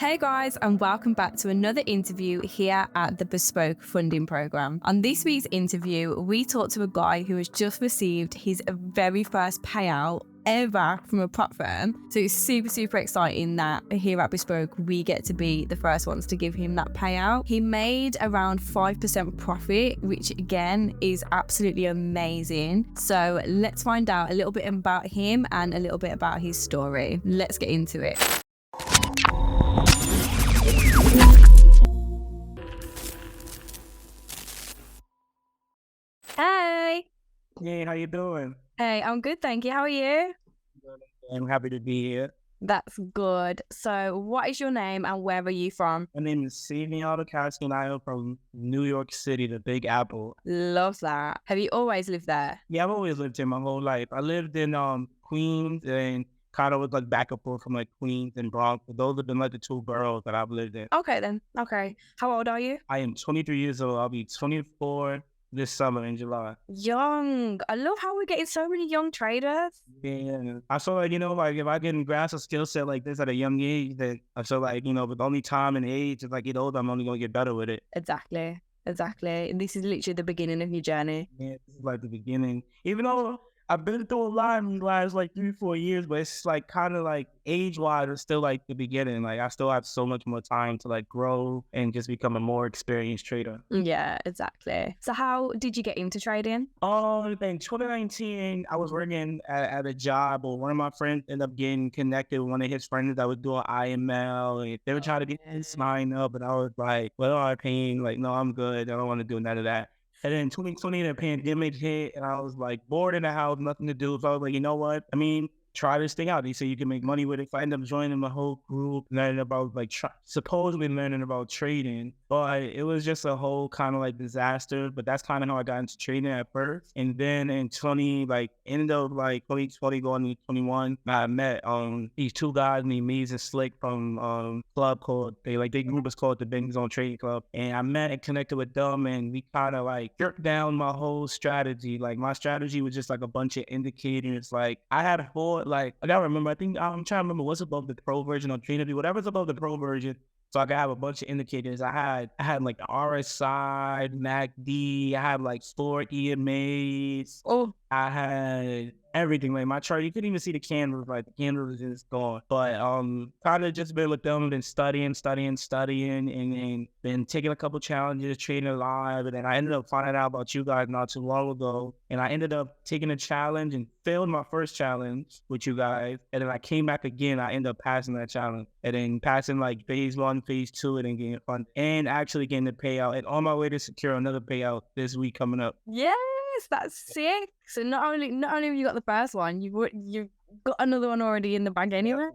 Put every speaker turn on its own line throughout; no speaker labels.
Hey guys, and welcome back to another interview here at the Bespoke Funding Program. On this week's interview, we talked to a guy who has just received his very first payout ever from a prop firm. So it's super exciting that here at Bespoke, we get to be the first ones to give him that payout. He made around 5% profit, which again is absolutely amazing. So let's find out a little bit about him and a little bit about his story. Let's get into it. Hey.
Hey, how you doing?
Hey, I'm good, thank you. How are you?
I'm happy to be here.
That's good. So what is your name and where are you from?
My name is Savion Mccaskey and I am from New York City, the Big Apple.
Love that. Have you always lived there?
Yeah, I've always lived here my whole life. I lived in Queens and kind of was like back and forth from like Queens and Bronx. But those have been like the two boroughs that I've lived in.
Okay then. Okay. How old are you?
I am 23 years old. I'll be 24 this summer in July.
Young. I love how we're getting so many young traders.
Yeah. I feel like, like if I can grasp a skill set like this at a young age, then I feel like, with only time and age, as I get older, I'm only going to get better with it.
Exactly. And this is literally the beginning of your journey.
Yeah, this is like the beginning. Even though I've been through a lot in the last like 3-4 years, but it's like kind of like age-wise, it's still like the beginning. Like I still have so much more time to like grow and just become a more experienced trader.
Yeah, exactly. So how did you get into trading?
In 2019, I was working at a job, or one of my friends ended up getting connected with one of his friends that was doing IML, and they were trying to get his sign up, and I was like, "What are I paying? Like, no, I'm good. I don't want to do none of that." And then 2020, the pandemic hit, and I was like bored in the house, nothing to do. So I was like, you know what? Try this thing out. They say you can make money with it. So I ended up joining the whole group, learning about supposedly learning about trading. But it was just a whole kind of like disaster. But that's kind of how I got into trading at first. And then in 2020 going into 21, I met these two guys named Mees and Slick from club called their group is called the Big Zone Trading Club. And I met and connected with them, and we kind of like jerked down my whole strategy. Like my strategy was just like a bunch of indicators. Like I had a whole I gotta remember. I think I'm trying to remember what's above the pro version of Trinity, whatever's above the pro version. So I could have a bunch of indicators. I had like the RSI, MACD. I had like 4 EMAs.
Oh,
I had everything. Like my chart, you couldn't even see the candles. Like the candles is just gone. But kind of just been with them, been studying, and been taking a couple challenges, trading live. And then I ended up finding out about you guys not too long ago. And I ended up taking a challenge and failed my first challenge with you guys. And then I came back again. I ended up passing that challenge. And then passing like phase 1, phase 2, and then getting fun and actually getting the payout. And on my way to secure another payout this week coming up.
yes, that's sick. So not only have you got the first one, you've got another one already in the bag anyway.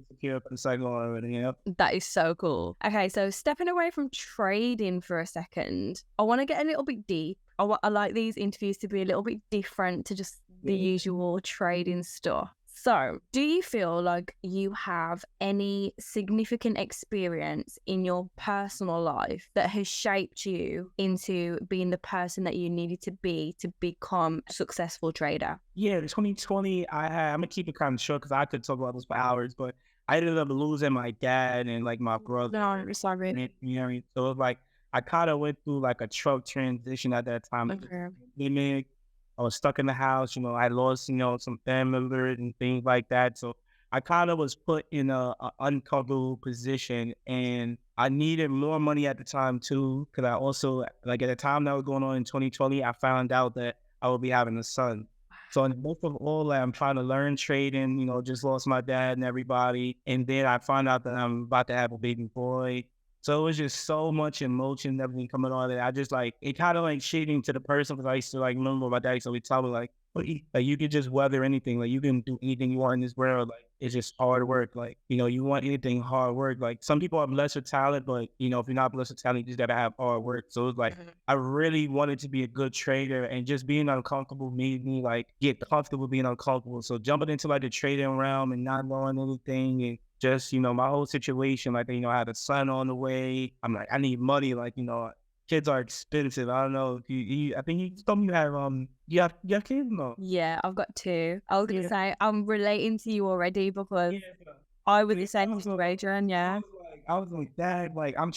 Secure for the second one already. Yep.
That is so cool. Okay, so stepping away from trading for a second, I want to get a little bit deep. I like these interviews to be a little bit different to just the usual trading stuff. So, do you feel like you have any significant experience in your personal life that has shaped you into being the person that you needed to be to become a successful trader?
Yeah, in 2020, I'm gonna keep it kind of short because I could talk about this for hours, but I ended up losing my dad and like my brother.
No, sorry.
So it was like I kind of went through like a truck transition at that time.
Okay.
I was stuck in the house, I lost, some family members and things like that. So I kind of was put in a uncomfortable position, and I needed more money at the time too. Cause I also, like at the time that was going on in 2020, I found out that I would be having a son. So in the midst of all that, I'm trying to learn trading, just lost my dad and everybody. And then I found out that I'm about to have a baby boy. So it was just so much emotion that been coming on that I just it kind of like shading to the person, because I used to remember my dad used to always tell me like you can just weather anything, like you can do anything you want in this world, like it's just hard work, like you want anything, hard work. Like some people have lesser talent, but if you're not blessed with talent, you just gotta have hard work. So it's I really wanted to be a good trader, and just being uncomfortable made me get comfortable being uncomfortable. So jumping into the trading realm and not knowing anything, and just, my whole situation, I had a son on the way. I'm like, I need money. Kids are expensive. I don't know if I think you told me you have kids? No.
Yeah, I've got 2. I was gonna say I'm relating to you already because I was the same situation. Yeah.
I was like, Dad, like, I'm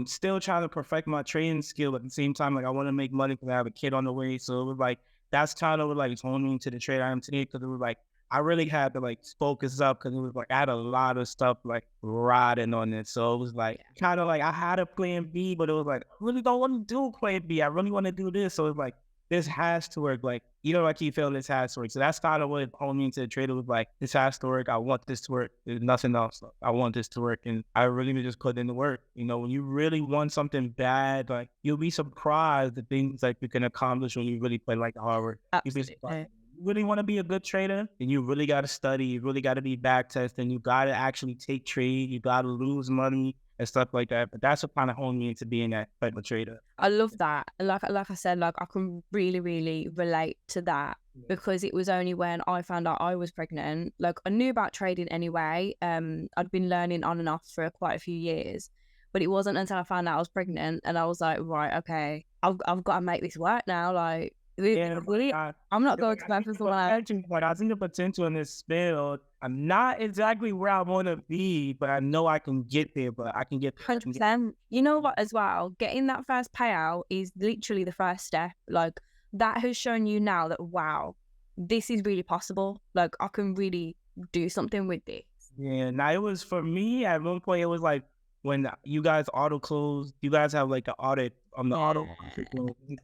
still trying to perfect my trading skill. At the same time, like, I want to make money because I have a kid on the way. So it was like, that's kind of what like told me to the trade I am today. Cause it was like, I really had to like focus up because it was like, I had a lot of stuff like riding on it. So it was like, kind of like, I had a plan B, but it was like, I really don't want to do plan B. I really want to do this. So it's like, this has to work. Like, I keep feeling this has to work. So that's kind of what it pulled me into the trader was like, this has to work. I want this to work. There's nothing else. I want this to work. And I really just put in the work. When you really want something bad, like you'll be surprised the things like you can accomplish when you really play like the hard work.
Absolutely.
You really want to be a good trader, then you really got to study. You really got to be back testing. You got to actually take trade. You got to lose money and stuff like that. But that's what kind of honed me into being that type of trader.
I love that. Like I said, like I can really, really relate to that because it was only when I found out I was pregnant. Like I knew about trading anyway. I'd been learning on and off for quite a few years, but it wasn't until I found out I was pregnant and I was like, right, okay, I've got to make this work now. Like, really, I'm not going to plan for someone else.
But I see the potential in this field. I'm not exactly where I want to be, but I know I can get there. But I can get
100%. You know what? As well, getting that first payout is literally the first step. Like that has shown you now that wow, this is really possible. Like I can really do something with this.
Yeah. Now it was for me at one point. It was like when you guys auto close. You guys have like an audit on the auto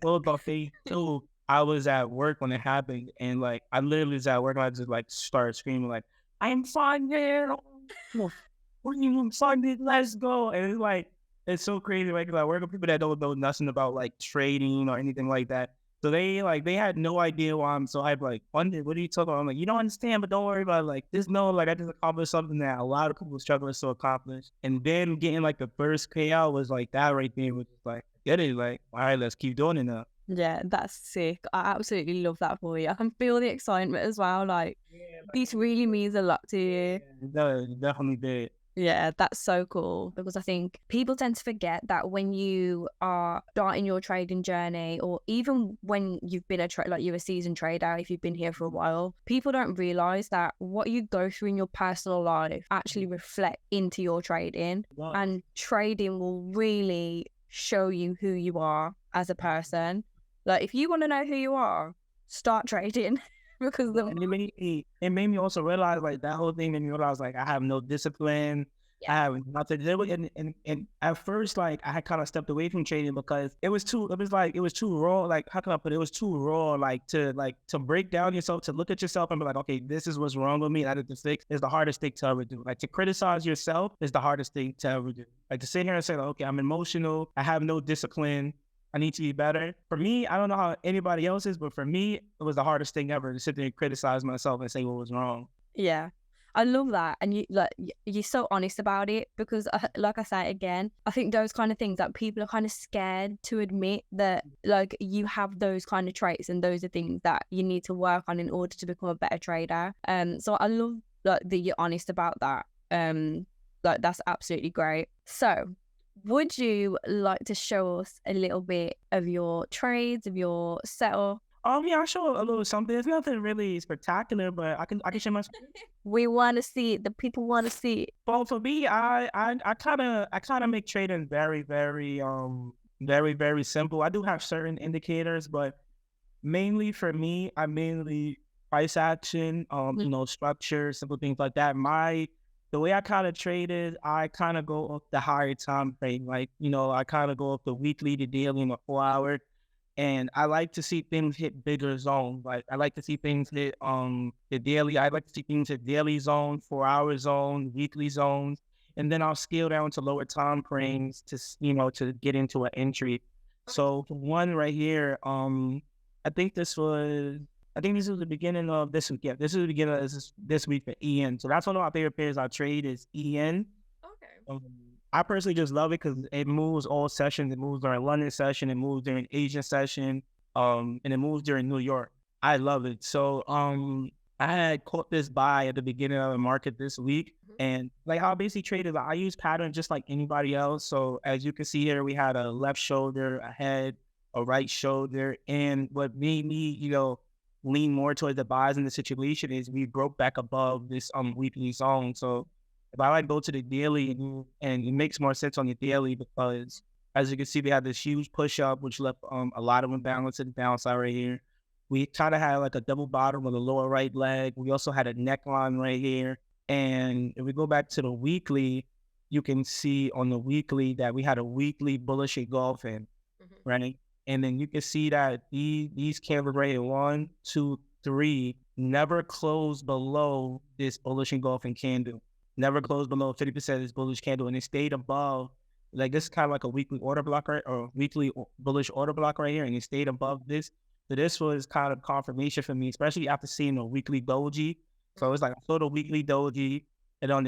close off phase 2. I was at work when it happened, and like I literally was at work, and I just like started screaming like, "I'm funded! We're funded! Let's go!" And it's like it's so crazy, right? Because I work with people that don't know nothing about like trading or anything like that. So they had no idea why I'm so hyped. Like, funded? What are you talking about? I'm like, you don't understand, but don't worry about it. Like, just know, like I just accomplished something that a lot of people struggle to accomplish. And then getting like the first payout was like that right there, was just like, get it? Like, all right, let's keep doing it now.
Yeah, that's sick. I absolutely love that for you. I can feel the excitement as well. Like, this really means a lot to you.
No, it definitely did.
Yeah, that's so cool because I think people tend to forget that when you are starting your trading journey, or even when you've been like you're a seasoned trader, if you've been here for a while, people don't realize that what you go through in your personal life actually reflect into your trading, and trading will really show you who you are as a person. Like, if you want to know who you are, start trading. Because
it made me also realize like that whole thing made me realize like I have no discipline. I have nothing. And at first, like I had kind of stepped away from trading because it was too raw. Like, how can I put it? It was too raw. Like to break down yourself, to look at yourself and be like, okay, this is what's wrong with me. That is the fix. Is the hardest thing to ever do. Like to criticize yourself is the hardest thing to ever do. Like to sit here and say, like, okay, I'm emotional. I have no discipline. I need to be better. For me, I don't know how anybody else is, but for me, it was the hardest thing ever to sit there and criticize myself and say what was wrong.
Yeah, I love that. And you're so honest about it because, like I say again, I think those kind of things that people are kind of scared to admit that like you have those kind of traits, and those are things that you need to work on in order to become a better trader. So I love that you're honest about that. Like that's absolutely great. So, would you like to show us a little bit of your trades, of your setup?
Yeah, I'll show a little something. It's nothing really spectacular, but I can share my.
We want to see it. The people want to see it.
Well, for me, I kind of make trading very, very very, very simple. I do have certain indicators, but mainly for me, I mainly price action, structure, simple things like that. The way I kind of trade is I kind of go off the higher time frame. Like, I kind of go off the weekly, the daily, and the 4 hour. And I like to see things hit bigger zones. Like I like to see things hit the daily. I like to see things hit daily zone, 4 hour zone, weekly zones. And then I'll scale down to lower time frames to get into an entry. So for one right here, I think this was the beginning of this week. Yeah, this is the beginning of this week for EN. So that's one of my favorite pairs I trade is EN. Okay. I personally just love it because it moves all sessions. It moves during London session. It moves during Asian session. And it moves during New York. I love it. So I had caught this buy at the beginning of the market this week. And like how I basically traded, like, I use patterns just like anybody else. So as you can see here, we had a left shoulder, a head, a right shoulder. And what made me, lean more towards the buys in the situation is we broke back above this weekly zone. So If I like go to the daily, and it makes more sense on the daily because as you can see, we had this huge push up, which left a lot of imbalance in the downside right here. We kind of had like a double bottom on the lower right leg. We also had a neckline right here. And if we go back to the weekly, you can see on the weekly that we had a weekly bullish engulfing, right? And then you can see that these candles right here, 1, 2, 3, never closed below this bullish engulfing candle. Never closed below 50% of this bullish candle, and it stayed above. Like this is kind of like a weekly order block, right, or weekly bullish order block right here, and it stayed above this. So this was kind of confirmation for me, especially after seeing a weekly doji. So it's like I saw the weekly doji, and on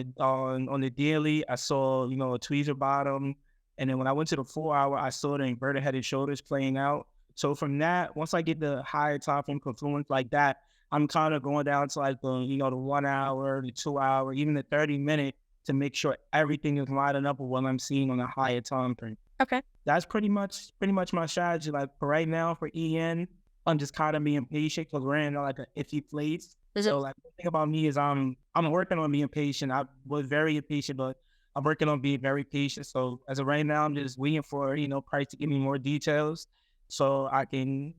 the daily, I saw a tweezer bottom, and then when I went to the 4-hour, I saw the inverted head and shoulders playing out. So from that, once I get the higher time frame confluence like that, I'm kind of going down to like the 1 hour, the 2 hour, even the 30-minute to make sure everything is lining up with what I'm seeing on a higher time frame.
Okay.
That's pretty much my strategy. Like for right now, for EN, I'm just kind of being patient because we're in like an iffy place. So like the thing about me is I'm working on being patient. I was very impatient, but I'm working on being very patient. So as of right now, I'm just waiting for price to give me more details so I can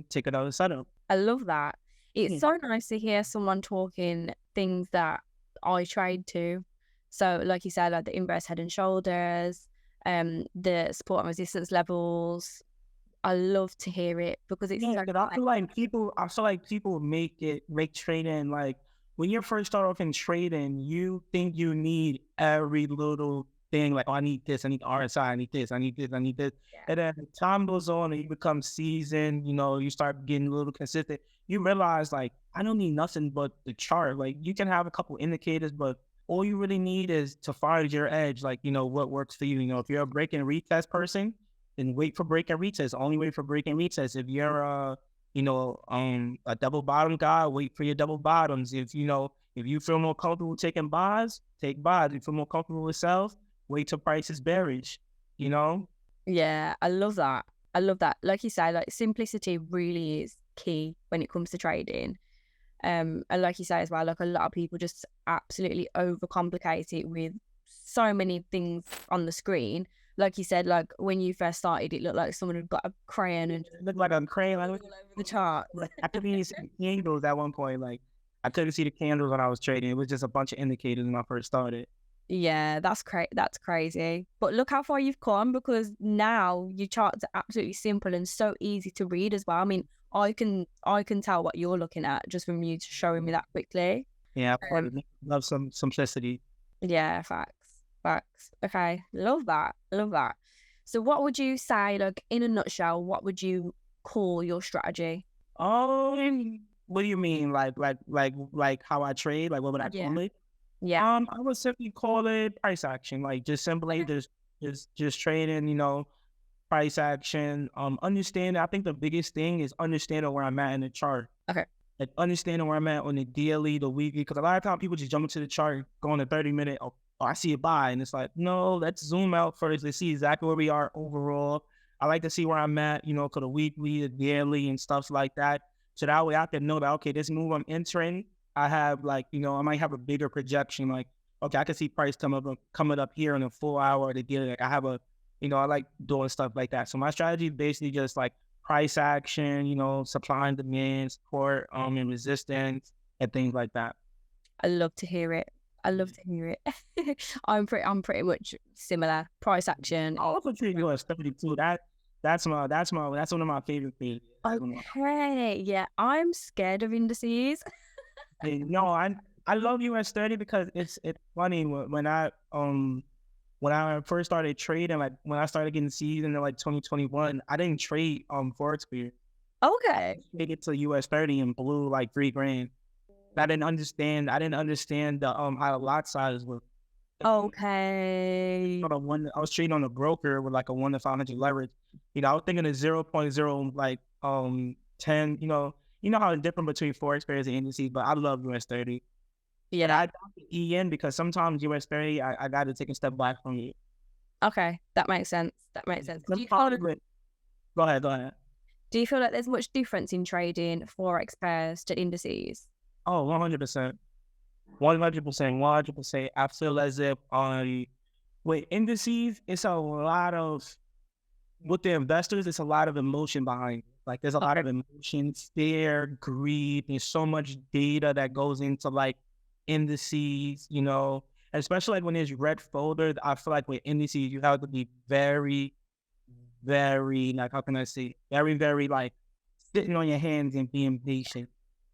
take another setup.
I love that. It's so nice to hear someone talking things that I trade too. So like you said, like the inverse head and shoulders, the support and resistance levels. I love to hear it because it's
I feel like people make trading like when you first start off in trading, you think you need every little thing, like, oh, I need this, I need RSI, I need this, I need this, I need this.
Yeah.
And then as time goes on and you become seasoned, you start getting a little consistent, you realize like I don't need nothing but the chart. Like you can have a couple indicators, but all you really need is to find your edge, like what works for you. If you're a break and retest person, then wait for break and retest. Only wait for break and retest. If you're a double bottom guy, wait for your double bottoms. If you feel more comfortable taking buys, take buys. If you feel more comfortable with sells, wait till price is bearish.
Yeah, I love that. I love that. Like you say, like simplicity really is key when it comes to trading. And like you say as well, like a lot of people just absolutely overcomplicate it with so many things on the screen. Like you said, like when you first started, it looked like someone had got a crayon and
it looked like a crayon
all over the chart.
I couldn't even see the candles at one point. Like I couldn't see the candles when I was trading. It was just a bunch of indicators when I first started.
Yeah, that's crazy. But look how far you've come, because now your charts are absolutely simple and so easy to read as well. I mean, I can tell what you're looking at just from you showing me that quickly.
Yeah, I love some simplicity.
Yeah, facts. Okay, love that. So what would you say, like in a nutshell, what would you call your strategy?
What do you mean? Like how I trade? Like what would I call it?
Yeah.
I would simply call it price action. Like just simply just trading, price action. Understand. I think the biggest thing is understanding where I'm at in the chart.
Okay.
Like understanding where I'm at on the daily, the weekly, because a lot of times people just jump into the chart, go on the 30-minute. Oh, I see a buy, and it's like, no, let's zoom out first. Let's see exactly where we are overall. I like to see where I'm at, for the weekly, the daily, and stuff like that. So that way I can know that, okay, this move I'm entering, I have like, I might have a bigger projection. Like, okay, I can see price coming up here in a 4-hour or the daily. Like I have I like doing stuff like that. So my strategy is basically just like price action, supply and demand, support, and resistance and things like that.
I love to hear it. I'm pretty much similar. Price action.
I also treat US 32. That's one of my favorite things.
Okay, yeah, I'm scared of indices.
No, I love US 30 because it's funny when I first started trading, like when I started getting seasoned in like 2021, I didn't trade Forex period.
Okay.
I traded to US 30 and blew like $3,000. I didn't understand the how the lot sizes were.
Okay.
I was trading on a broker with like a 1 to 500 leverage. I was thinking of 0.0 like 10. You know how it's different between Forex pairs and indices, but I love US 30.
Yeah.
I adopted EN because sometimes US 30 I got to take a step back from it.
Okay, that makes sense.
Go ahead.
Do you feel like there's much difference in trading Forex pairs to indices?
Oh, 100%. 100%, 100%. I feel as if with indices, it's a lot of with the investors, it's a lot of emotion behind it. Like there's a lot of emotion, fear, greed. There's so much data that goes into like indices, especially like when there's red folder. I feel like with indices, you have to be very, very, like, how can I say, very, very like sitting on your hands and being patient.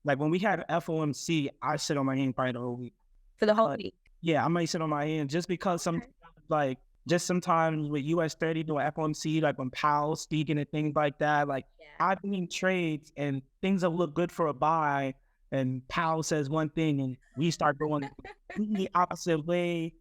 Like when we had FOMC, I sit on my hand probably the whole week.
For the whole week?
Yeah, I might sit on my hand just because sometimes with US 30 doing FOMC, like when Powell's speaking and things like that, like I've been in trades and things that look good for a buy and Powell says one thing and we start going the opposite way.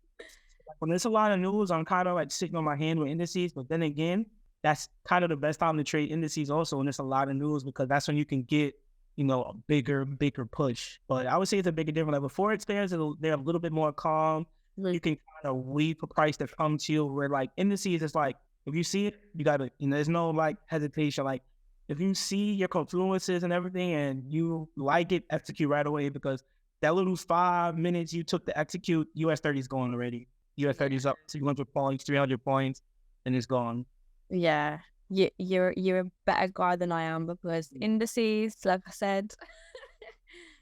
When there's a lot of news, I'm kind of like sitting on my hand with indices, but then again, that's kind of the best time to trade indices also when there's a lot of news because that's when you can get, a bigger push. But I would say it's a bigger difference. Like with Forex players, they're a little bit more calm. You can kind of wait for price to come to you where like indices, it's like, if you see it, you gotta, there's no like hesitation. Like if you see your confluences and everything and you like it, execute right away because that little 5 minutes you took to execute, US 30 is gone already. US 30 is up 200 points, 300 points, and it's gone.
Yeah. You're a better guy than I am because indices, like I said.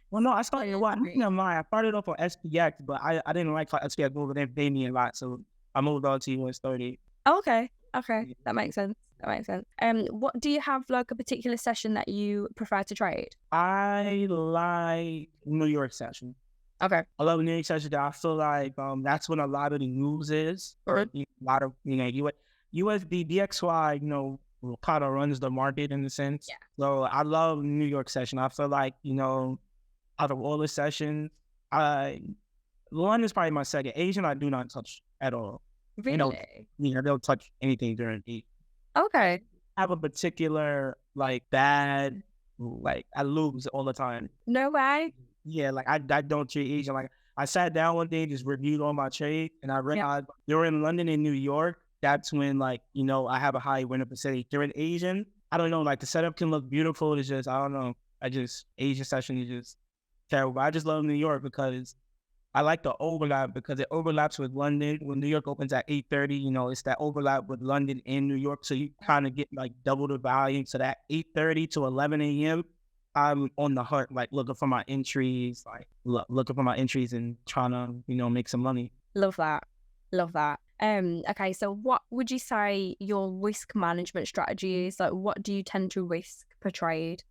Well, no, I started I started off on SPX, but I didn't like how SPX moved. They paid me a lot, so I moved on to US 30.
Okay, that makes sense. What do you have like a particular session that you prefer to trade?
I like New York session.
Okay,
I love New York session. I feel like that's when a lot of the news is, or a lot of USD DXY, kind of runs the market in a sense.
Yeah.
So I love New York session. I feel like out of all the sessions, London is probably my second. Asian, I do not touch at all.
Really?
I don't touch anything during the
Okay.
I have a particular bad, I lose all the time.
No way.
Yeah, like I don't trade Asian. Like I sat down one day, just reviewed all my trade, and I realized during London and New York, that's when I have a high winner percentage. During Asian, I don't know, like the setup can look beautiful. It's just, I don't know. Asian session is just terrible. I just love New York because I like the overlap because it overlaps with London. When New York opens at 8:30, it's that overlap with London and New York. So you kind of get like double the volume. So that 8:30 to 11 a.m., I'm on the hunt, like looking for my entries, and trying to, make some money.
Love that. Okay, so what would you say your risk management strategy is? Like, what do you tend to risk per trade?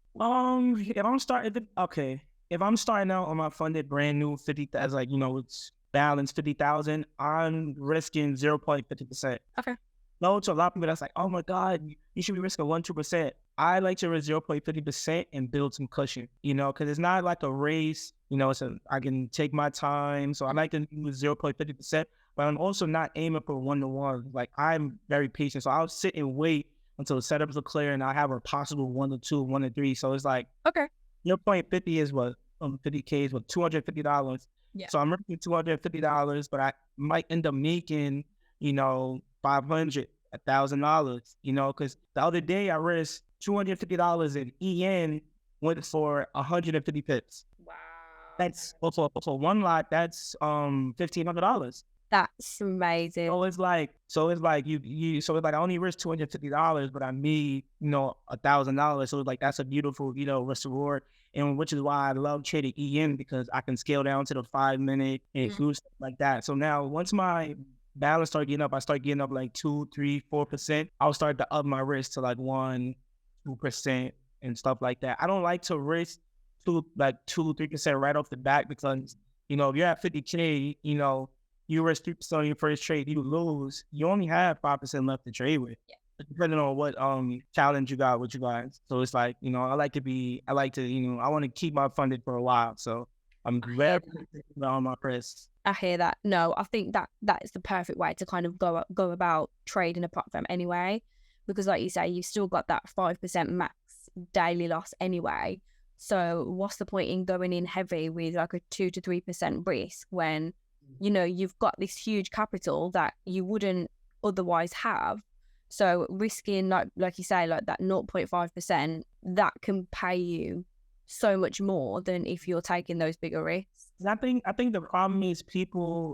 If I'm starting out on my funded brand new 50,000, it's balanced 50,000, I'm risking 0.50%.
Okay.
No, to a lot of people, that's like, oh my God, you should be risking 1-2%. I like to risk 0.50% and build some cushion, because it's not like a race, I can take my time. So I like to use 0.50%, but I'm also not aiming for 1-to-1. Like I'm very patient. So I'll sit and wait until the setups are clear and I have a possible 1-to-2, 1-to-3. So it's like,
okay,
0.50 is what, 50K is what, $250.
Yeah.
So I'm risking $250, but I might end up making, $500, $1,000, because the other day I risked $250 in EN went for 150 pips.
Wow.
That's for one lot, that's $1,500.
That's amazing.
So it's like I only risked $250, but I made, $1,000. So it's like that's a beautiful, risk reward. And which is why I love trading EN because I can scale down to the 5 minute and do stuff like that. So now once my balance start getting up, I start getting up like 2, 3, 4%. I'll start to up my risk to like 1, 2% and stuff like that. I don't like to risk 2, 3% right off the bat because, if you're at 50K, you risk 3% on your first trade, you lose. You only have 5% left to trade with. Yeah. Depending on what challenge you got with you guys. So it's like, I want to keep my funded for a while. So I'm very on my press.
I hear that. No, I think that is the perfect way to kind of go about trading a platform anyway, because like you say, you've still got that 5% max daily loss anyway. So what's the point in going in heavy with like a 2 to 3% risk when, you've got this huge capital that you wouldn't otherwise have? So risking like you say, like that 0.5%, that can pay you so much more than if you're taking those bigger risks.
I think the problem is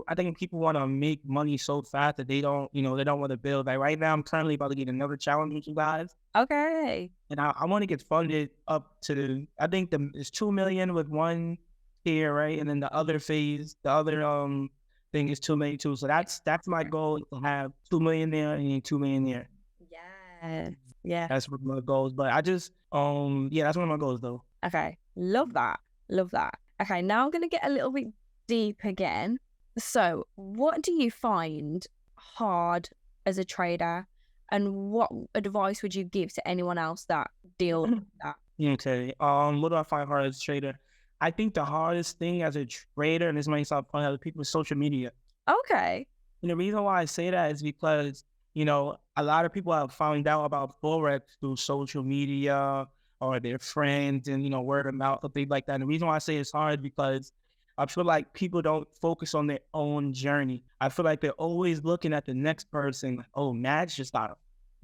I think people want to make money so fast that they don't want to build. Like right now, I'm currently about to get another challenge with you guys.
Okay.
And I want to get funded up to, I think it's 2 million with one tier, right? And then the other thing is 2 million too. So that's my goal, to have 2 million there and 2 million there.
Yeah. Yeah.
That's one of my goals. But I just, that's one of my goals though.
Okay. Love that. Love that. Okay. Now I'm going to get a little bit deep again. So what do you find hard as a trader? And what advice would you give to anyone else that deals with that?
Okay. What do I find hard as a trader? I think the hardest thing as a trader, and this might sound funny, other people, is social media.
Okay.
And the reason why I say that is because, a lot of people have found out about Forex through social media or their friends and, word of mouth or things like that. And the reason why I say it's hard because I feel like people don't focus on their own journey. I feel like they're always looking at the next person. Like, oh, Matt's just got a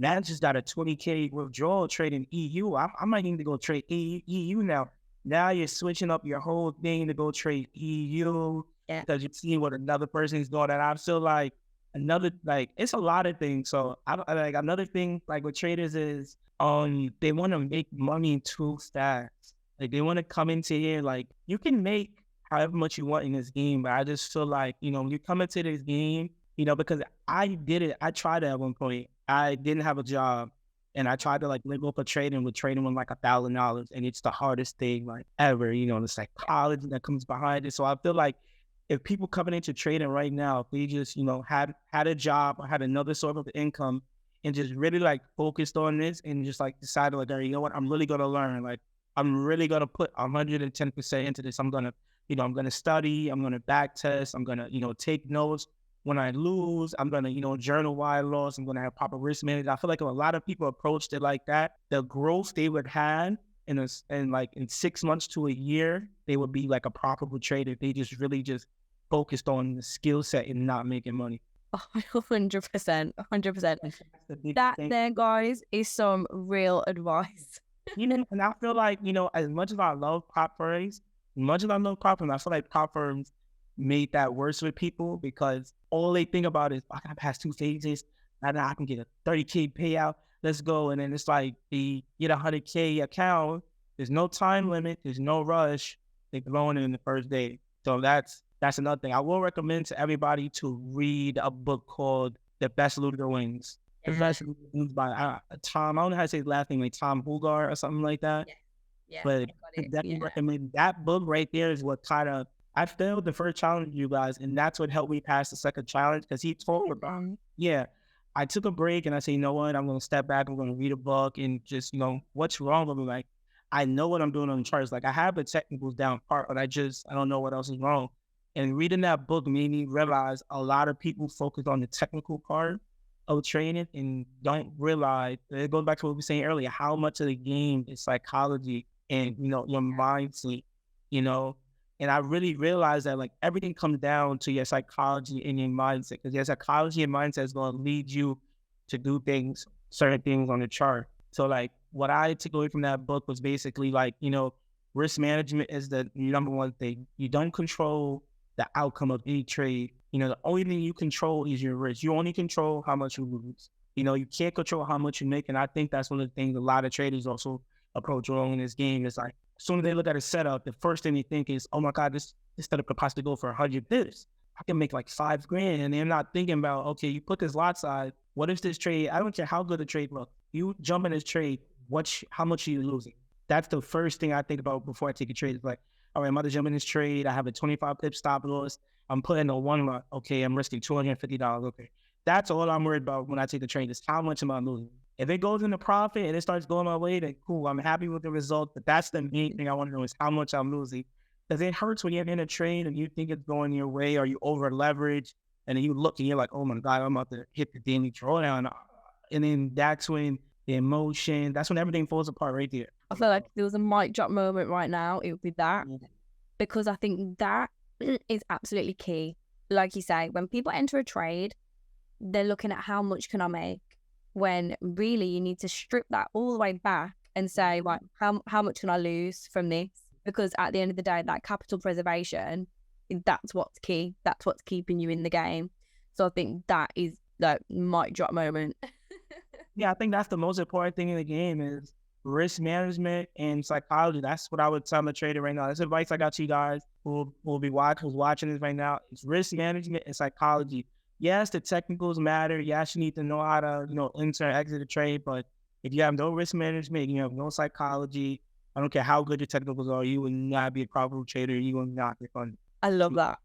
20K withdrawal trade in EU. I might need to go trade EU now. Now you're switching up your whole thing to go trade EU because you're seeing what another person is doing. And I'm still like, it's a lot of things. So another thing like with traders is they want to make money too fast. Like they want to come into here, like you can make however much you want in this game, but I just feel like, you come into this game, because I did it. I tried it at one point. I didn't have a job and I tried to like live off of trading with like $1,000, and it's the hardest thing like ever, the psychology that comes behind it. So I feel like if people coming into trading right now, if they just, had a job or had another sort of income and just really like focused on this and just like decided like, you know what, I'm really going to learn. Like, I'm really going to put 110% into this. I'm going to, I'm going to study, I'm going to back test, I'm going to, take notes. When I lose, I'm going to, journal why I lost. I'm going to have proper risk management. I feel like if a lot of people approached it like that, the growth they would have in 6 months to a year, they would be like a profitable trader. They just really just focused on the skill set and not making money.
100%, 100%. That there, guys, is some real advice.
And I feel like, as much as I love prop firms, I feel like prop firms made that worse with people because all they think about is, I gotta pass 2 phases, and I can get a 30K payout. Let's go. And then it's like they get a 100K account. There's no time limit. There's no rush. They blow it in the first day. So that's another thing. I will recommend to everybody to read a book called The Best Loser Wins. The Best Loser Wins by Tom. I don't know how to say his last name, like Tom Hugar or something like that.
Yeah.
But I definitely recommend that book right there. Is what kind of, I failed the first challenge, you guys, and that's what helped me pass the second challenge because he told me, I took a break and I said, you know what, I'm going to step back, I'm going to read a book and just, what's wrong with me? Like, I know what I'm doing on the charts. Like, I have the technicals down part, but I don't know what else is wrong. And reading that book made me realize a lot of people focus on the technical part of trading and don't realize, it goes back to what we were saying earlier, how much of the game is psychology and, your mindset, And I really realized that like everything comes down to your psychology and your mindset, because your psychology and mindset is going to lead you to do certain things on the chart. So like what I took away from that book was basically like, risk management is the number one thing. You don't control the outcome of any trade. The only thing you control is your risk. You only control how much you lose. You can't control how much you make. And I think that's one of the things a lot of traders also approach wrong in this game. Is like, as soon as they look at a setup, the first thing they think is, oh my God, this setup could possibly go for 100 pips. I can make like $5,000. And they're not thinking about, okay, you put this lot size. What if this trade, I don't care how good the trade looks, you jump in this trade, how much are you losing? That's the first thing I think about before I take a trade. It's like, all right, I'm about to jump in this trade. I have a 25 pip stop loss. I'm putting a 1 lot. Okay, I'm risking $250. Okay. That's all I'm worried about when I take the trade is how much am I losing? If it goes into profit and it starts going my way, then cool, I'm happy with the result. But that's the main thing I want to know is how much I'm losing. Because it hurts when you're in a trade and you think it's going your way or you over leverage and then you look and you're like, oh my God, I'm about to hit the daily drawdown. And then that's when the emotion, that's when everything falls apart right there.
I feel like if there was a mic drop moment right now, it would be that. Because I think that is absolutely key. Like you say, when people enter a trade, they're looking at how much can I make, when really you need to strip that all the way back and say, like, how much can I lose from this? Because at the end of the day, that capital preservation, that's what's key. That's what's keeping you in the game. So I think that is like mic drop moment.
Yeah, I think that's the most important thing in the game is risk management and psychology. That's what I would tell the trader right now. That's advice I got to you guys who will be who's watching this right now. It's risk management and psychology. Yes, the technicals matter. Yes, you need to know how to, enter and exit a trade. But if you have no risk management, you have no psychology, I don't care how good your technicals are, you will not be a profitable trader. You will not get funded.
I love that.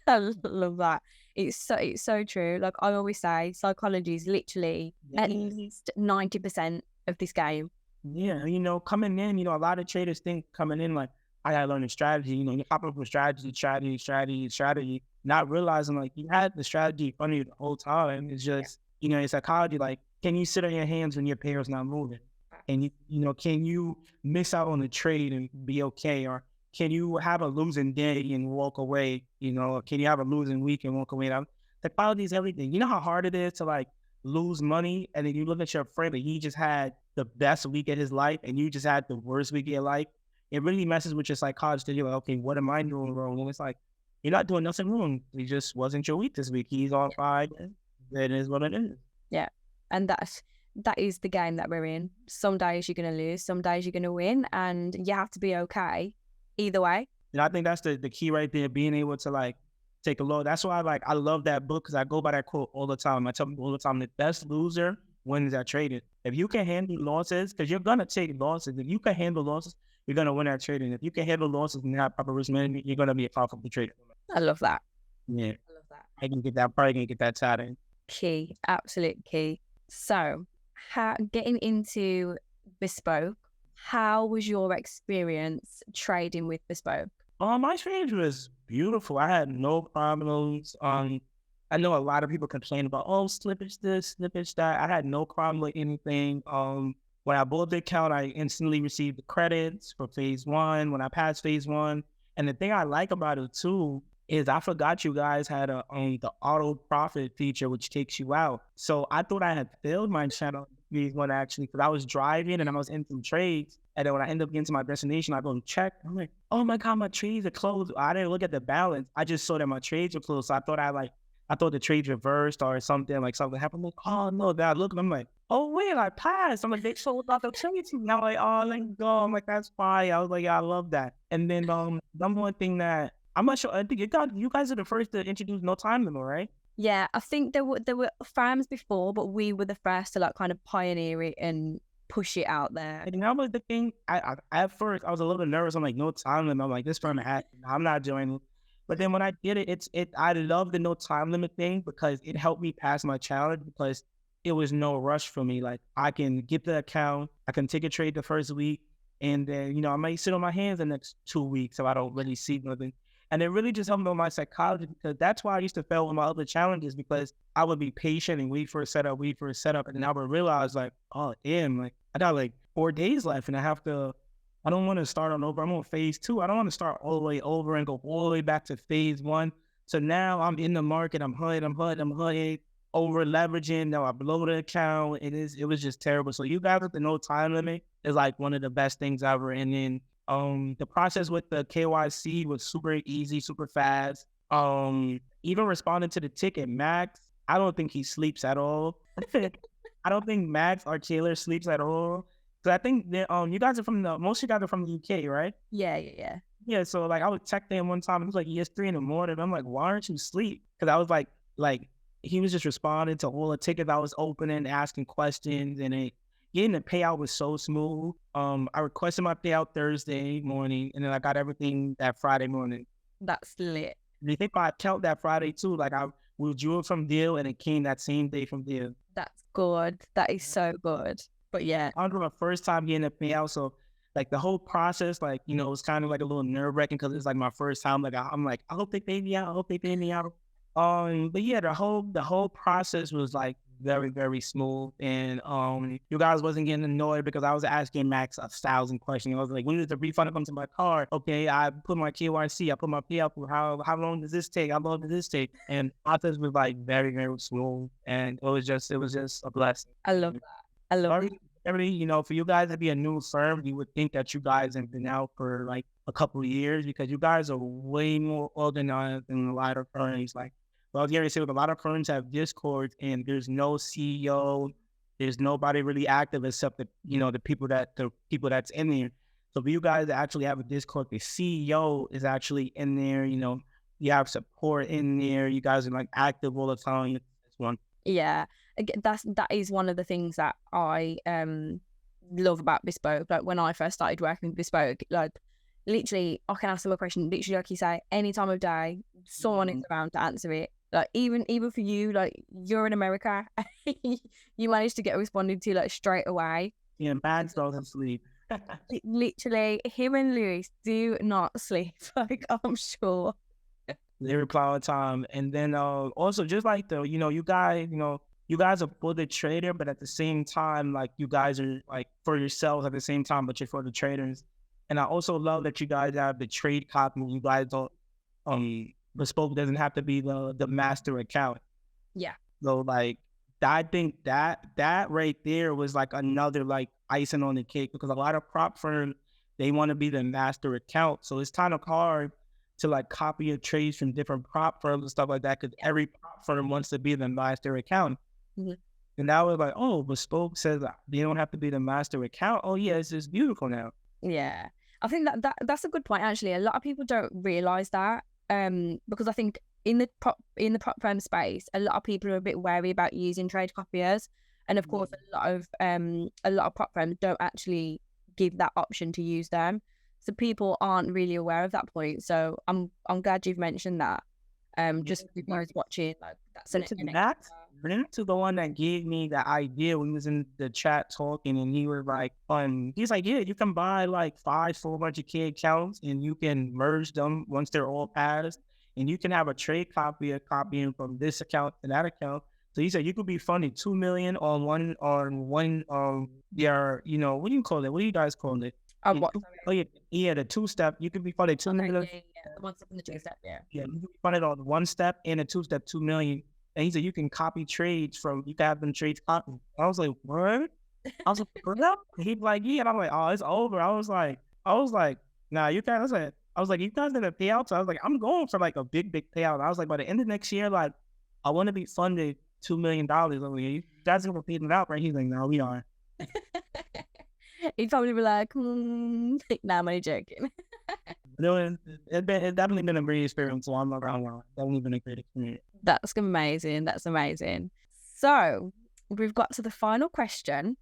I love that. It's so true. Like I always say, psychology is literally at least 90% of this game.
Yeah, coming in, a lot of traders think coming in like, I gotta learn a strategy. You hop up with strategy, not realizing like you had the strategy in front of you the whole time. It's just, in psychology, like, can you sit on your hands when your pair's not moving? And can you miss out on a trade and be okay? Or can you have a losing day and walk away? Can you have a losing week and walk away? Psychology is everything. You know how hard it is to like lose money, and then you look at your friend and he just had the best week of his life and you just had the worst week of your life. It really messes with your psychology because you're like, okay, what am I doing wrong? And it's like, you're not doing nothing wrong. It just wasn't your week this week. He's on fire. It is what it is.
Yeah. And that is the game that we're in. Some days you're going to lose, some days you're going to win, and you have to be okay either way.
And I think that's the key right there, being able to like take a look. That's why I love that book, because I go by that quote all the time. I tell people all the time, the best loser wins at trading. If you can handle losses, because you're going to take losses. If you can handle losses, you're going to win at trading. If you can handle losses and have proper risk management, you're going to be a profitable trader.
I love that.
Yeah.
I love that.
I can get that, probably can get that tied in.
Key, absolute key. So, getting into Bespoke, how was your experience trading with Bespoke?
My experience was beautiful. I had no problems. I know a lot of people complain about, slippage this, slippage that. I had no problem with anything. When I bought the account, I instantly received the credits for phase one when I passed phase one. And the thing I like about it too is I forgot you guys had the auto profit feature, which takes you out. So I thought I had failed my channel phase one actually, because I was driving and I was in some trades. And then when I end up getting to my destination, I go and check. I'm like, oh my God, my trades are closed. I didn't look at the balance. I just saw that my trades were closed. So I thought the trades reversed or something happened. I'm like, oh no, that look. I'm like, oh wait, I passed. I'm like, they sold out the trades. And I'm like, oh, let go. I'm like, that's fine. I was like, yeah, I love that. And then number one thing that I'm not sure. I think you guys are the first to introduce no time limit, right?
Yeah, I think there were firms before, but we were the first to like kind of pioneer it and push it out there.
And that was the thing. At first I was a little bit nervous. I'm like, no time limit. I'm like, this firm I'm not joining. But then when I did it, I love the no time limit thing because it helped me pass my challenge, because it was no rush for me. Like, I can get the account, I can take a trade the first week, and then, I might sit on my hands the next 2 weeks if I don't really see nothing. And it really just helped me with my psychology, because that's why I used to fail with my other challenges, because I would be patient and wait for a setup. And then I would realize like, oh damn, like I got like 4 days left and I don't want to start on over. I'm on phase two. I don't want to start all the way over and go all the way back to phase one. So now I'm in the market. I'm hunting, over leveraging. Now I blow the account. It was just terrible. So you guys with the no time limit is like one of the best things ever. And then the process with the KYC was super easy, super fast. Even responding to the ticket, Max, I don't think he sleeps at all. I don't think Max or Taylor sleeps at all. Because I think that you guys are most of you guys are from the UK, right?
Yeah.
Yeah, so like I was texting him one time, it was like, it's 3 a.m. I'm like, why aren't you asleep? Because I was like he was just responding to all the tickets I was opening, asking questions, and getting the payout was so smooth. I requested my payout Thursday morning, and then I got everything that Friday morning.
That's lit.
And I think I count that Friday too. Like I withdrew it from deal, and it came that same day from deal.
That's good. That is so good. But yeah,
I remember my first time getting a payout, so like the whole process, like it was kind of like a little nerve wracking because it's like my first time. Like I'm like, I hope they pay me out. But yeah, the whole process was like very, very smooth, and you guys wasn't getting annoyed because I was asking Max 1,000 questions. I was like, when does the refund come to my card? Okay, I put my KYC, I put my payout. How long does this take? How long does this take? And the process was like very, very smooth, and it was just a blessing.
I love that.
for you guys to be a new firm, you would think that you guys have been out for like a couple of years because you guys are way more organized than a lot of firms. Like, well, I was going to say, with a lot of firms have Discord and there's no CEO, there's nobody really active except the people that's in there. So for you guys to actually have a Discord, the CEO is actually in there. You have support in there. You guys are like active all the time. It's one.
Yeah, that is one of the things that I love about Bespoke. Like when I first started working with Bespoke, like literally I can ask them a question, literally like you say, any time of day, someone is around to answer it. Like even for you, like you're in America, you managed to get responded to like straight away.
Yeah, bad doesn't sleep.
Literally, him and Lewis do not sleep. Like I'm sure.
They reply all the time. And then also just like you guys are for the trader, but at the same time, like you guys are like for yourselves at the same time, but you're for the traders. And I also love that you guys have the trade copy. You guys don't Bespoke doesn't have to be the master account.
Yeah.
So like I think that right there was like another like icing on the cake, because a lot of prop firms, they want to be the master account. So it's kind of hard to like copy your trades from different prop firms and stuff like that, because every prop firm wants to be the master account. Mm-hmm. And I was like, oh, Bespoke says they don't have to be the master account. Oh yeah, it's just beautiful now.
Yeah, I think that's a good point actually. A lot of people don't realize that, because I think in the prop firm space, a lot of people are a bit wary about using trade copiers, and of course, a lot of prop firms don't actually give that option to use them. So people aren't really aware of that point. So I'm glad you've mentioned that. Just for people who's watching, like that's
Renat to the one that gave me the idea when he was in the chat talking, and he was like, he's like, yeah, you can buy like 400K accounts and you can merge them once they're all passed, and you can have a trade copying from this account to that account. So he said you could be funding 2 million on one your what do you call it? What do you guys call it? The two-step. You could be funded 2 million.
The one step and the two-step. Yeah,
you can be funded on one step and a two-step, 2 million. And he said you can copy trades you can have them trades copied. I was like, what? I was like, what? He's like, yeah. And I'm like, oh, it's over. I was like, nah, you guys. I was like, you guys gonna pay out? So I was like, I'm going for like a big payout. I was like, by the end of next year, like, I want to be funded $2 million. I'm like, you guys gonna pay it out, right? He's like, no, we aren't.
He'd probably be like, nah, I'm only joking.
It's definitely been a great experience. So I'm not around. Definitely been a great experience.
That's amazing. That's amazing. So we've got to the final question,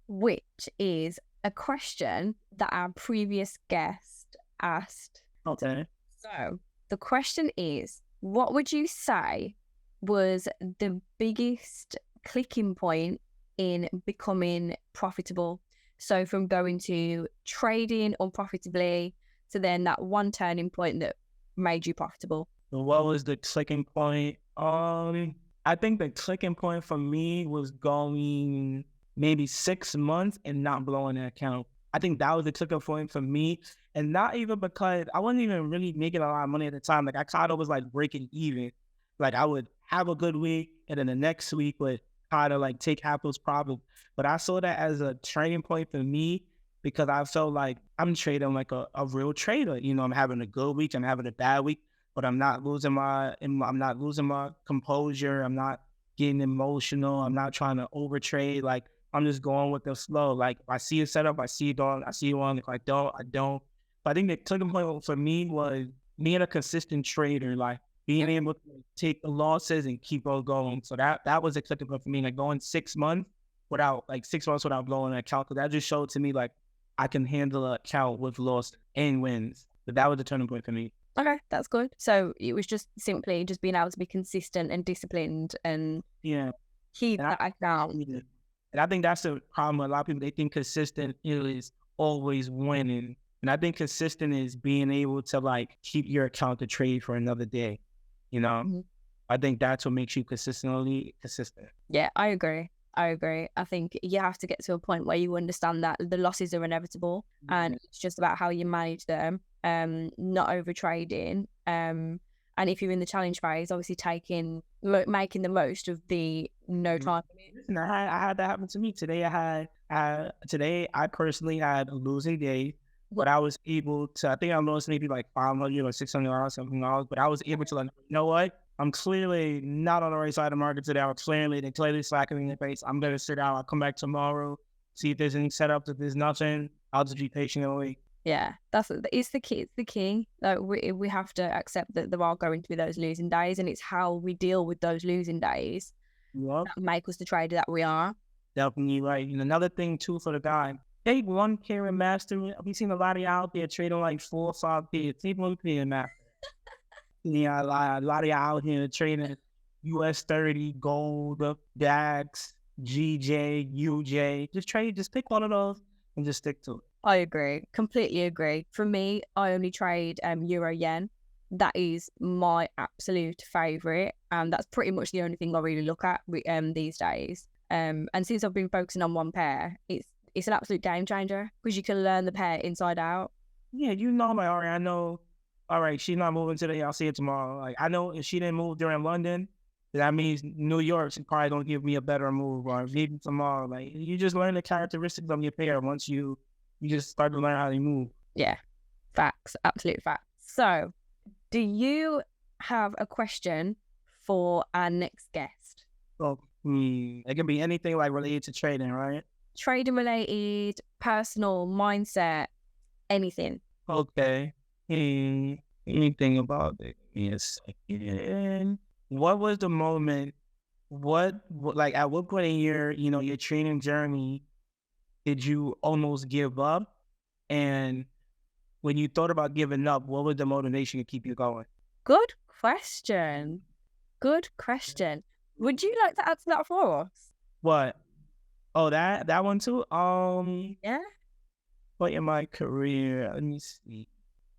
which is a question that our previous guest asked.
Okay.
So the question is, what would you say was the biggest clicking point in becoming profitable? So from going to trading unprofitably to then that one turning point that made you profitable.
So what was the clicking point? I think the clicking point for me was going maybe 6 months and not blowing an account. I think that was the clicking point for me. And not even because I wasn't even really making a lot of money at the time. Like I kind of was like breaking even. Like I would have a good week and then the next week would kind of like take half those profits. But I saw that as a turning point for me, because I felt like I'm trading like a real trader. I'm having a good week, I'm having a bad week, but I'm not losing my composure. I'm not getting emotional. I'm not trying to overtrade. Like I'm just going with the flow. Like if I see a setup, I see it on. I see one. If I don't, I don't. But I think the turning point for me was being a consistent trader. Like being able to take the losses and keep on going. So that was a clicking point for me. Like going 6 months without blowing an account. Because that just showed to me like I can handle an account with loss and wins. But that was the turning point for me.
Okay, that's good. So it was just simply just being able to be consistent and disciplined and keep that account.
And I think that's the problem. A lot of people, they think consistent is always winning. And I think consistent is being able to like keep your account to trade for another day. I think that's what makes you consistently consistent.
Yeah, I agree. I think you have to get to a point where you understand that the losses are inevitable and it's just about how you manage them, not over trading. And if you're in the challenge phase, obviously taking making the most of the no time limit.
Listen, I had that happen to me today. Today I personally had a losing day, but I was able to. I think I lost maybe like $500 or $600 something else. But I was able to, like, you know what? I'm clearly not on the right side of the market today. I'm clearly slacking in the face. I'm gonna sit down. I'll come back tomorrow, see if there's any setups. If there's nothing, I'll just be patient and wait.
Yeah, it's the key. It's the key. Like we have to accept that there are going to be those losing days, and it's how we deal with those losing days
Yep.
that make us the trader that we are.
Definitely right. And another thing too for the guy, take 1K and master it. We've seen a lot of you out there trading like 4 or 5K. Take 1K and master it. Yeah, a lot of you out here trading US 30, gold, DAX, GJ, UJ. Just pick one of those and just stick to it.
I agree. Completely agree. For me, I only trade Euro Yen. That is my absolute favourite. And that's pretty much the only thing I really look at these days. And since I've been focusing on one pair, it's an absolute game changer because you can learn the pair inside out.
Yeah, you know my Ari. I know, all right, she's not moving today. I'll see it tomorrow. Like, I know if she didn't move during London, that means New York, she's probably going to give me a better move, or maybe tomorrow. Like, you just learn the characteristics of your pair once you just start to learn how they move.
Yeah, facts, absolute facts. So, do you have a question for our next guest?
So, it can be anything like related to trading, right?
Trading related, personal, mindset, anything.
Okay. Anything about it? Yes. What was the moment? What like at what point in your training journey did you almost give up? And when you thought about giving up, what was the motivation to keep you going?
Good question. Good question. Would you like to answer that for us?
What? Oh, that one too?
Yeah.
What in my career? Let me see.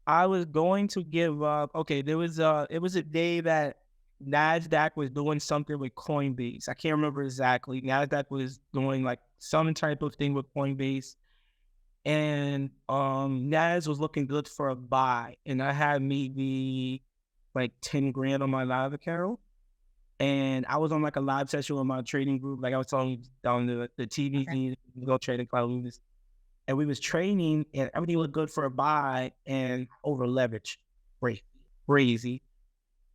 I was going to give up. Okay, it was a day that NASDAQ was doing something with Coinbase. I can't remember exactly. NASDAQ was doing like some type of thing with Coinbase. And NAS was looking good for a buy. And I had maybe like 10 grand on my live account. And I was on like a live session with my trading group. Like I was telling you down the TV feed, go trading cloud. And we was training and everything looked good for a buy and over leverage. Crazy.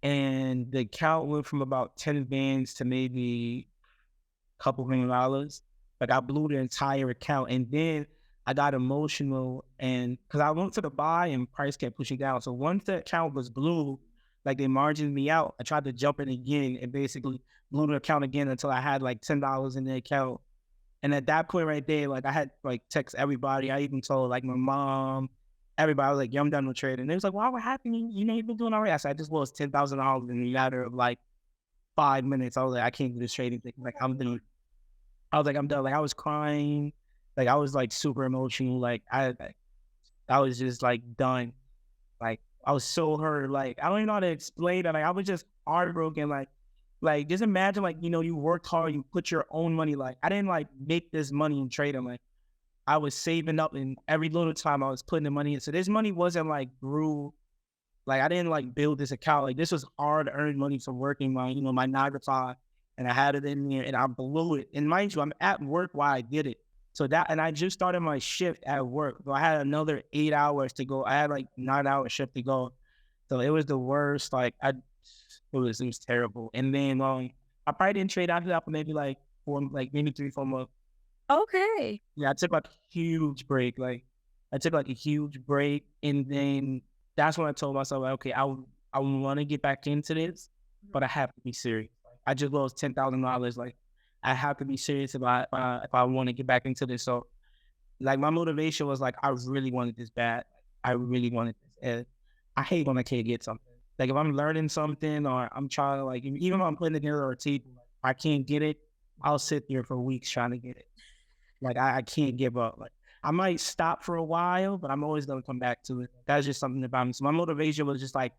And the account went from about 10 bands to maybe a couple $1 million. Like I blew the entire account. And then I got emotional and because I went to the buy and price kept pushing down. So once the account was blue, like they margined me out, I tried to jump in again and basically blew the account again until I had like $10 in the account. And at that point right there, like I had like text everybody. I even told like my mom, everybody. I was like, "Yo, I'm done with trading." And they was like, "Why? What happened? You've been doing all right." I said, "I just lost $10,000 in a matter of like 5 minutes." I was like, "I can't do this trading thing. Like I'm done." I was like, "I'm done." Like I was crying. Like I was like super emotional. Like I was just like done. Like I was so hurt. Like I don't even know how to explain it. Like I was just heartbroken. Like just imagine like you worked hard, you put your own money. Like I didn't like make this money in trading. Like I was saving up, and every little time I was putting the money in. So this money wasn't like grew. Like I didn't like build this account. Like this was hard earned money from working my my 9 to 5, and I had it in there, and I blew it. And mind you, I'm at work while I did it. So and I just started my shift at work. So I had another 8 hours to go. I had like 9-hour shift to go. So it was the worst. Like it was terrible. And then I probably didn't trade after that for maybe like maybe 3-4 months.
Okay.
Yeah, I took like a huge break. And then that's when I told myself, like, okay, I want to get back into this, but I have to be serious. I just lost $10,000. Like I have to be serious about if I want to get back into this. So like my motivation was like I really wanted this bad. I really wanted this. And I hate when I can't get something. Like if I'm learning something or I'm trying to like even if I'm putting together a team, I can't get it. I'll sit there for weeks trying to get it. Like I can't give up. Like I might stop for a while, but I'm always gonna come back to it. That's just something about me. So my motivation was just like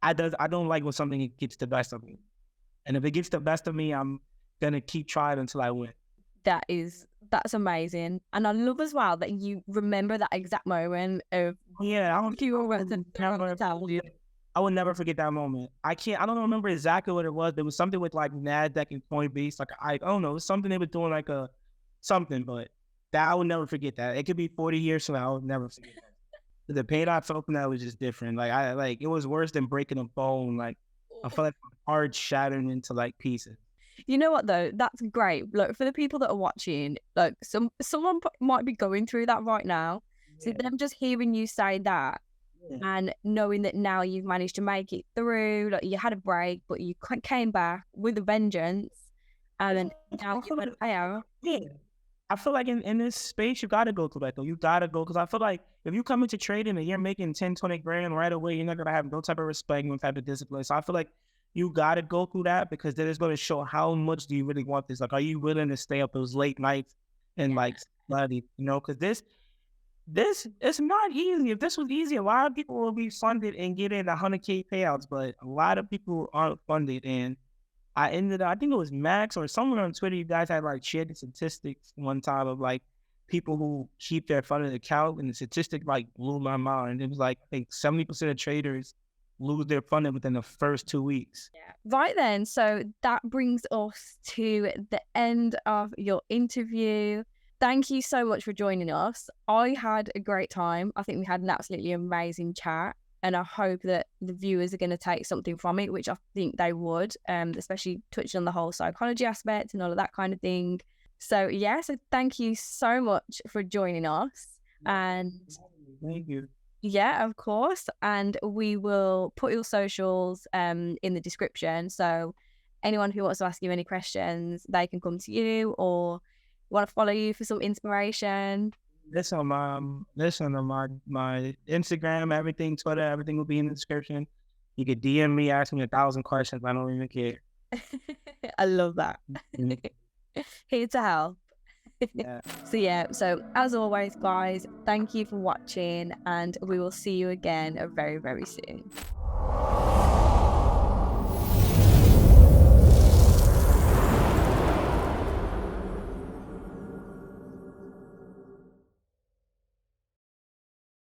I don't like when something gets the best of me. And if it gets the best of me, I'm gonna keep trying until I win.
That's amazing. And I love as well that you remember that exact moment of
I don't
you were at the tell you.
I will never forget that moment. I don't remember exactly what it was. There was something with like NASDAQ and Coinbase. Like, I don't know. It was something they were doing, like something, but that I will never forget that. It could be 40 years from now. I will never forget that. The pain I felt from that was just different. Like, it was worse than breaking a bone. Like, I felt like my heart shattered into like pieces.
You know what though? That's great. Look, for the people that are watching, like someone might be going through that right now. So them just hearing you say that and knowing that now you've managed to make it through, like you had a break, but you came back with a vengeance, and then now you've got a payout.
Yeah. I feel like in this space, you got to go through that, though. You got to go, because I feel like if you come into trading and you're making 10, 20 grand right away, you're not going to have no type of respect, no type of discipline. So I feel like you got to go through that, because then it's going to show how much do you really want this. Like, are you willing to stay up those late nights and like study, because this it's not easy. If this was easy, a lot of people will be funded and get in 100K payouts, but a lot of people aren't funded. And I think it was Max or someone on Twitter, you guys had like shared the statistics one time of like people who keep their funded account, and the statistic like blew my mind. It was like, I think 70% of traders lose their funding within the first 2 weeks.
Yeah. Right then, so that brings us to the end of your interview. Thank you so much for joining us. I had a great time. I think we had an absolutely amazing chat. And I hope that the viewers are going to take something from it, which I think they would, especially touching on the whole psychology aspect and all of that kind of thing. So, yeah, so thank you so much for joining us. And
thank you.
Yeah, of course. And we will put your socials in the description. So anyone who wants to ask you any questions, they can come to you, or want to follow you for some inspiration.
Listen on my Instagram, everything, Twitter, everything will be in the description. You could DM me, ask me 1,000 questions. I don't even care.
I love that. Here to help.
Yeah.
So as always, guys, thank you for watching, and we will see you again very, very soon.